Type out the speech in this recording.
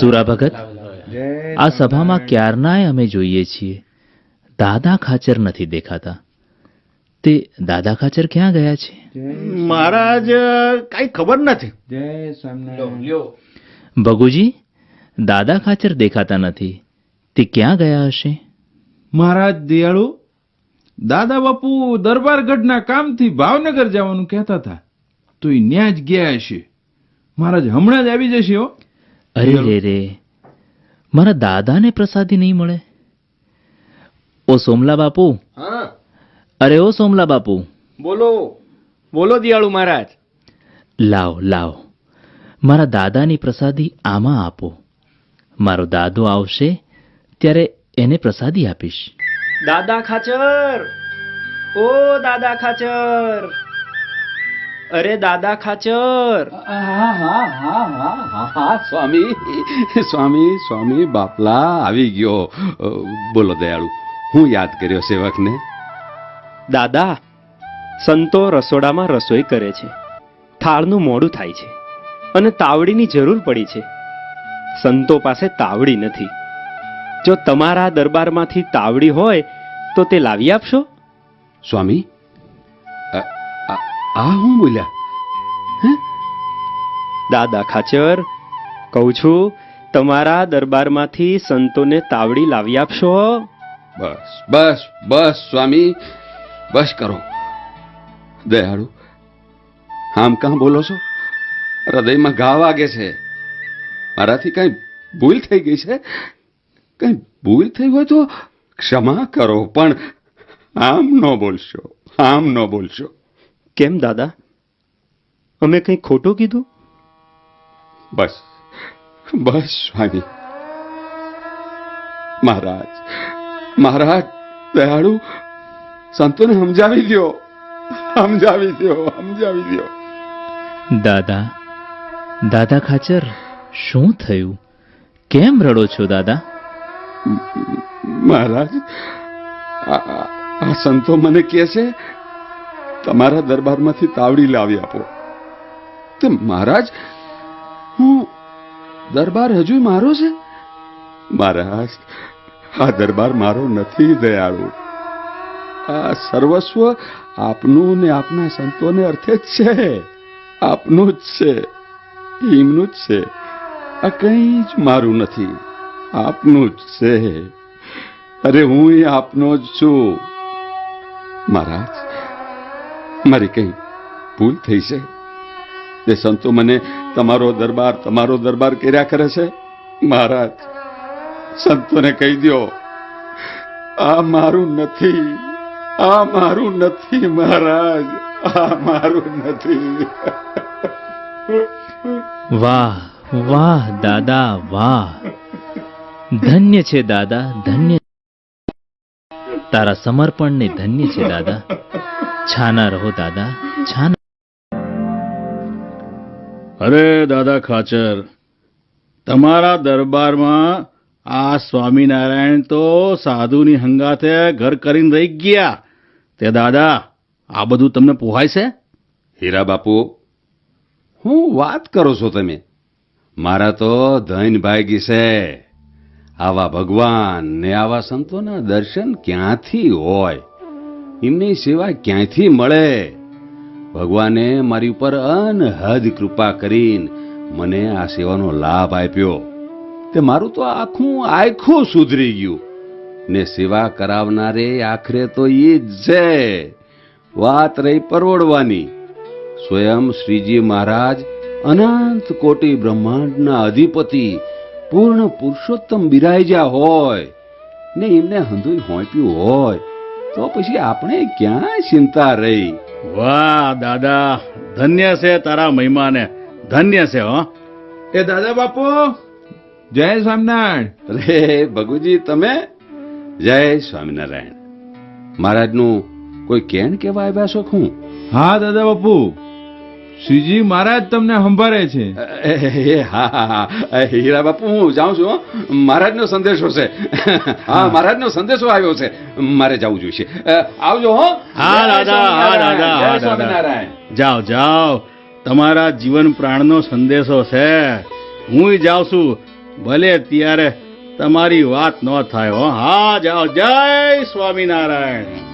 સુરા ભગત, આ સભામાં ક્યારનાય અમે જોઈએ છીએ, દાદા ખાચર નથી દેખાતા. તે દાદા ખાચર ક્યાં ગયા છે? મહારાજ કઈ ખબર નથી. ભગુજી, દાદા ખાચર દેખાતા નથી. તે ક્યાં ગયા હશે? મહારાજ દયાળુ, દાદા બાપુ દરબારગઢના કામથી ભાવનગર જવાનું કહેતા હતા, તો એ ન્યા જ ગયા હશે. મહારાજ હમણાં જ આવી જશે. હો, અરે રે રે, મારા દાદાને પ્રસાદી નહીં મળે. ઓ સોમલા બાપુ, હા, અરે ઓ સોમલા બાપુ, બોલો બોલો દિયાળુ મહારાજ. લાવ લાવ, મારા દાદાની પ્રસાદી આમાં આપો. મારો દાદો આવશે ત્યારે એને પ્રસાદી આપીશ. દાદા ખાચર, ઓ દાદા ખાચર, અરે દાદા ખાચર. સ્વામી સ્વામી સ્વામી બાપલા આવી ગયો. બોલો દયાળુ, હું યાદ કર્યો સેવકને. દાદા, સંતો રસોડામાં રસોઈ કરે છે. થાળનું મોડું થાય છે અને તાવડીની જરૂર પડી છે. સંતો પાસે તાવડી નથી. જો તમારા દરબારમાંથી તાવડી હોય તો તે લાવી આપશો? સ્વામી, આ હું બોલ્યા? દાદા ખાચર, કહું છું, તમારા દરબારમાંથી સંતોને તાવડી લાવી આપશો? બસ બસ બસ સ્વામી, બસ કરો. દયાળુ, આમ કાં બોલો છો? હૃદયમાં ઘા વાગે છે. મારાથી કઈ ભૂલ થઈ ગઈ છે. કઈ ભૂલ થઈ હોય તો ક્ષમા કરો, પણ આમ ન બોલશો, આમ ન બોલશો. કેમ દાદા, અમે કંઈ ખોટું કીધું? બસ બસ સ્વામી. મહારાજ મહારાજ, દયાળુ, સંતોને સમજાવી દો, સમજાવી દો, સમજાવી દો. દાદા, દાદા ખાચર, શું થયું? કેમ રડો છો દાદા? મહારાજ, આ સંતો મને કહે છે તમારા દરબારમાંથી તાવડી લાવી આપો. તે મહારાજ, હું દરબાર હજુ મારો છે? મહારાજ, આ દરબાર મારો નથી દયાળુ. આ સર્વસ્વ આપનું ને આપના સંતોને અર્થે જ છે. આપનું જ છે, એમનું જ છે. આ કંઈ જ મારું નથી, આપનું જ છે. અરે હું આપનો જ છું. મહારાજ, મારી કઈ ભૂલ થઈ છે? તે સંતો મને તમારો દરબાર કર્યા કરે છે. મહારાજ, સંતોને કહી દો, આ મારું નથી, આ મારું નથી. મહારાજ, આ મારું નથી. વાહ વાહ દાદા, વાહ! ધન્ય છે દાદા, ધન્ય. તારા સમર્પણને ધન્ય છે દાદા. છાના રહો દાદા, છાના. અરે દાદા ખાચર, તમારા દરબારમાં આ સ્વામિનારાયણ તો સાધુની હંગાથે ઘર કરીને રહી ગયા. તે દાદા, આ બધું તમને પોહાય છે? હીરા બાપુ, હું વાત કરો છો તમે? મારા તો ધન ભાગી છે. આવા ભગવાન ને આવા સંતોના દર્શન ક્યાંથી હોય? એમની સેવા ક્યાંથી મળે? ભગવાને મારી ઉપર અનહદ કૃપા કરીને મને આ સેવાનો લાભ આપ્યો. તે મારું તો આખું સુધરી ગયું ને સેવા કરાવનારે આખરે તો એ જ છે. વાત રહી પરવડવાની. સ્વયં શ્રીજી મહારાજ અનંત કોટી બ્રહ્માંડના અધિપતિ પૂર્ણ પુરુષોત્તમ બિરાજ્યા હોય ને એમને હંધુય હોંપ્યું હોય તો પછી આપણે ક્યાં ચિંતા રહી? વાહ દાદા, ધન્ય છે તારા મહિમાને, ધન્ય છે. હો એ દાદા બાપુ, જય સ્વામિનારાયણ. અરે ભગુજી, તમે? જય સ્વામિનારાયણ. મહારાજનું કોઈ કેણ કેવા આવ્યા છો? હું? હા દાદા બાપુ, શ્રીજી મહારાજ તમને સંભાળે છે. હા, હીરા બાપુ, હું જાઉં છું. મહારાજનો સંદેશો છે. હા, મહારાજનો સંદેશો આવ્યો છે. મારે જવું જોઈશે. આવજો. હો. હા દાદા, હા દાદા, જય હા દાદા. સ્વામિનારાયણ. જાઓ જાઓ, તમારા જીવન પ્રાણનો સંદેશો છે. હું જાઉં છું. ભલે ત્યારે તમારી વાત ન થાય હો. હા જાઓ. જય સ્વામિનારાયણ.